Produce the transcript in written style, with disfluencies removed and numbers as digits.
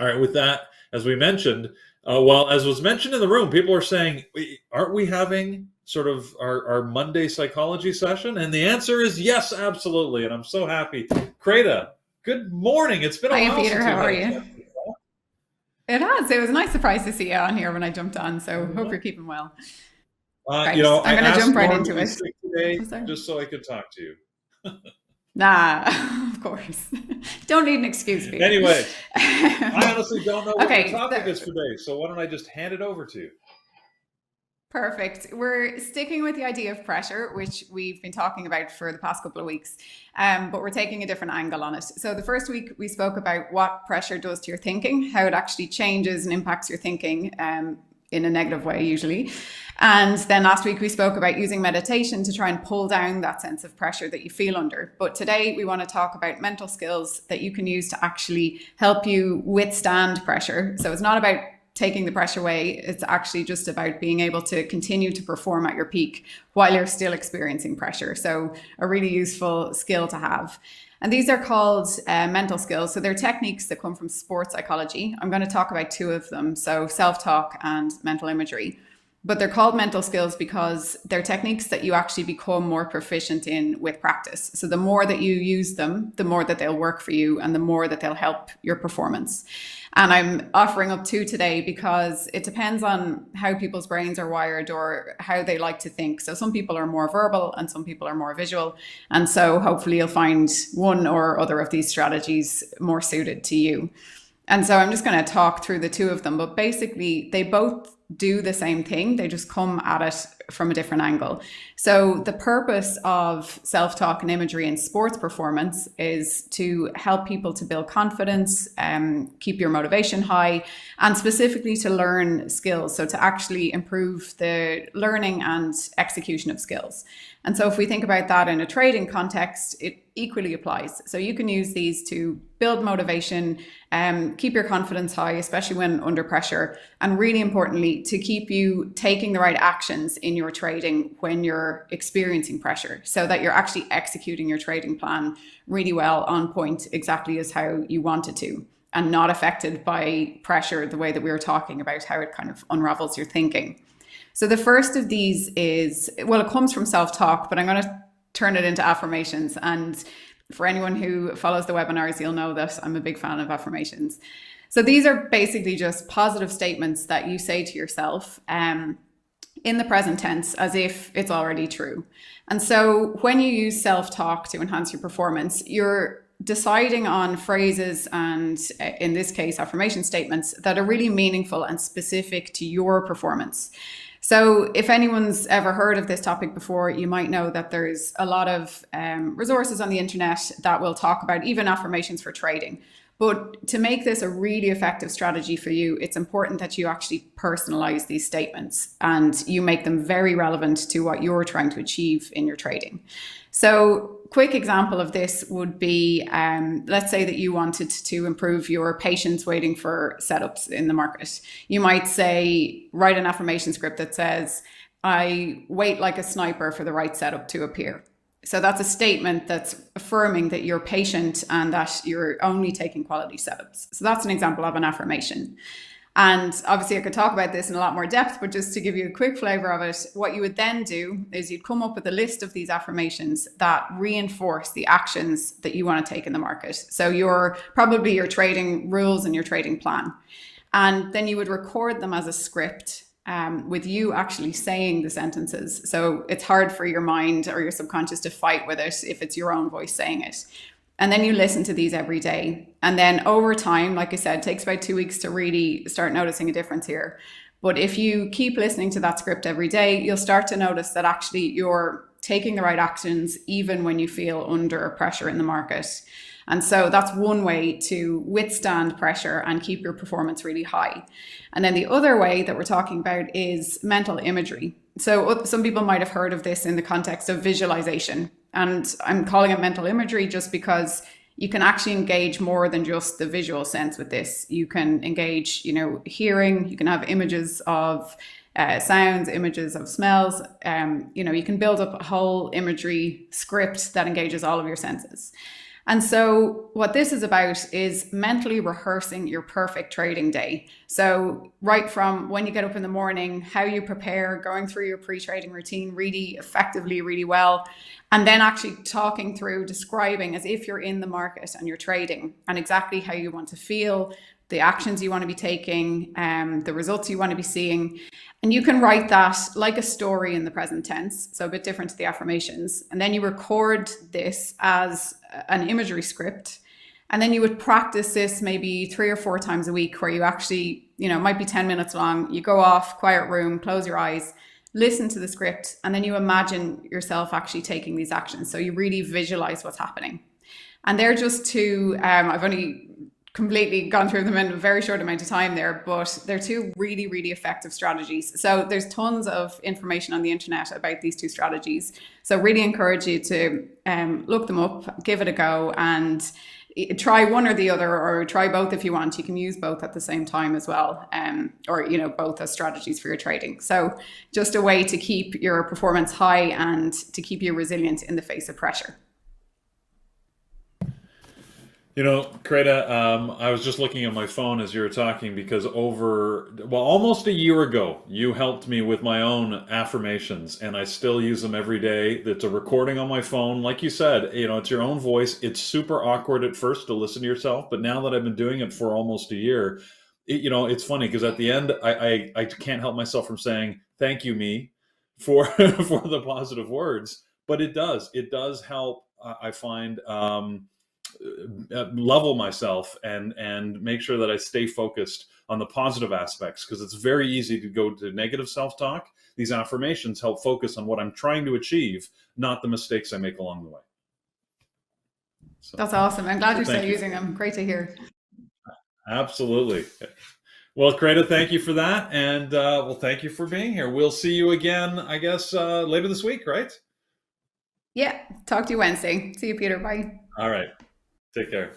All right, with that, as we mentioned, well, as was mentioned in the room, people are saying, aren't we having sort of our Monday psychology session? And the answer is yes, absolutely. And I'm so happy. Kreda, good morning. It's been a Hiya, while Peter. since How we've are had a you? chance. It has. It was a nice surprise to see you on here when I jumped on. So hope Uh, you're keeping well. you Right. know, I'm I going to asked jump right Norm to into be it. sick today I'm sorry. just so I could talk to you. Nah, of course. Don't need an excuse, Peter. Anyway, I honestly don't know what your Okay. topic is today, so why don't I just hand it over to you? Perfect. We're sticking with the idea of pressure, which we've been talking about for the past couple of weeks, but we're taking a different angle on it. So, the first week we spoke about what pressure does to your thinking, how it actually changes and impacts your thinking in a negative way, usually. And then last week we spoke about using meditation to try and pull down that sense of pressure that you feel under. But today we want to talk about mental skills that you can use to actually help you withstand pressure. So, it's not about taking the pressure away. It's actually just about being able to continue to perform at your peak while you're still experiencing pressure. So, a really useful skill to have. And these are called mental skills. So, they're techniques that come from sports psychology. I'm going to talk about two of them. So, self talk and mental imagery. But they're called mental skills because they're techniques that you actually become more proficient in with practice. So the more that you use them, the more that they'll work for you and the more that they'll help your performance. And I'm offering up two today because it depends on how people's brains are wired or how they like to think. So some people are more verbal and some people are more visual. And so hopefully you'll find one or other of these strategies more suited to you. And so I'm just going to talk through the two of them, but basically they both do the same thing. They just come at it from a different angle. So the purpose of self-talk and imagery in sports performance is to help people to build confidence, keep your motivation high, and specifically to learn skills. So to actually improve the learning and execution of skills. And so if we think about that in a trading context, it equally applies. So you can use these to build motivation, keep your confidence high, especially when under pressure, and really importantly, to keep you taking the right actions in your trading when you're experiencing pressure, so that you're actually executing your trading plan really well on point, exactly as how you want it to, and not affected by pressure the way that we were talking about, how it kind of unravels your thinking. So the first of these is, well, it comes from self-talk, but I'm going to turn it into affirmations. And for anyone who follows the webinars, you'll know that I'm a big fan of affirmations. So these are basically just positive statements that you say to yourself in the present tense as if it's already true. And so when you use self-talk to enhance your performance, you're deciding on phrases and, in this case, affirmation statements that are really meaningful and specific to your performance. So, if anyone's ever heard of this topic before, you might know that there's a lot of resources on the internet that will talk about even affirmations for trading. But to make this a really effective strategy for you, it's important that you actually personalize these statements and you make them very relevant to what you're trying to achieve in your trading. So, quick example of this would be, let's say that you wanted to improve your patience waiting for setups in the market. You might say, write an affirmation script that says, I wait like a sniper for the right setup to appear. So that's a statement that's affirming that you're patient and that you're only taking quality setups. So that's an example of an affirmation. And obviously, I could talk about this in a lot more depth, but just to give you a quick flavor of it, what you would then do is you'd come up with a list of these affirmations that reinforce the actions that you want to take in the market. So probably your trading rules and your trading plan. And then you would record them as a script with you actually saying the sentences. So it's hard for your mind or your subconscious to fight with it if it's your own voice saying it. And then you listen to these every day. And then over time, like I said, it takes about 2 weeks to really start noticing a difference here. But if you keep listening to that script every day, you'll start to notice that actually you're taking the right actions even when you feel under pressure in the market. And so that's one way to withstand pressure and keep your performance really high. And then the other way that we're talking about is mental imagery. So some people might have heard of this in the context of visualization. And I'm calling it mental imagery just because you can actually engage more than just the visual sense with this. You can engage, hearing, you can have images of sounds, images of smells. You can build up a whole imagery script that engages all of your senses. And so, what this is about is mentally rehearsing your perfect trading day. So, right from when you get up in the morning, how you prepare, going through your pre trading routine really effectively, really well, and then actually talking through, describing as if you're in the market and you're trading and exactly how you want to feel, the actions you want to be taking, the results you want to be seeing. And you can write that like a story in the present tense, so a bit different to the affirmations. And then you record this as an imagery script. And then you would practice this maybe 3 or 4 times a week where you actually, it might be 10 minutes long. You go off, quiet room, close your eyes, listen to the script, and then you imagine yourself actually taking these actions. So you really visualize what's happening. And they're just two, I've only completely gone through them in a very short amount of time there, but they're two really, really effective strategies. So there's tons of information on the internet about these two strategies. So really encourage you to look them up, give it a go, and try one or the other, or try both if you want. You can use both at the same time as well, or both as strategies for your trading. So just a way to keep your performance high and to keep you resilient in the face of pressure. Kreda, I was just looking at my phone as you were talking because almost a year ago, you helped me with my own affirmations, and I still use them every day. It's a recording on my phone. Like you said, it's your own voice. It's super awkward at first to listen to yourself, but now that I've been doing it for almost a year, it's funny because at the end, I can't help myself from saying, thank you, me, for, for the positive words, but it does help, I find, level myself and make sure that I stay focused on the positive aspects, because it's very easy to go to negative self-talk. These affirmations help focus on what I'm trying to achieve, not the mistakes I make along the way. So, that's awesome. I'm glad you're still you. using them. Great to hear. Absolutely. Well, Kreda, thank you for that. And thank you for being here. We'll see you again, I guess, later this week, right? Yeah. Talk to you Wednesday. See you, Peter. Bye. All right. Take care.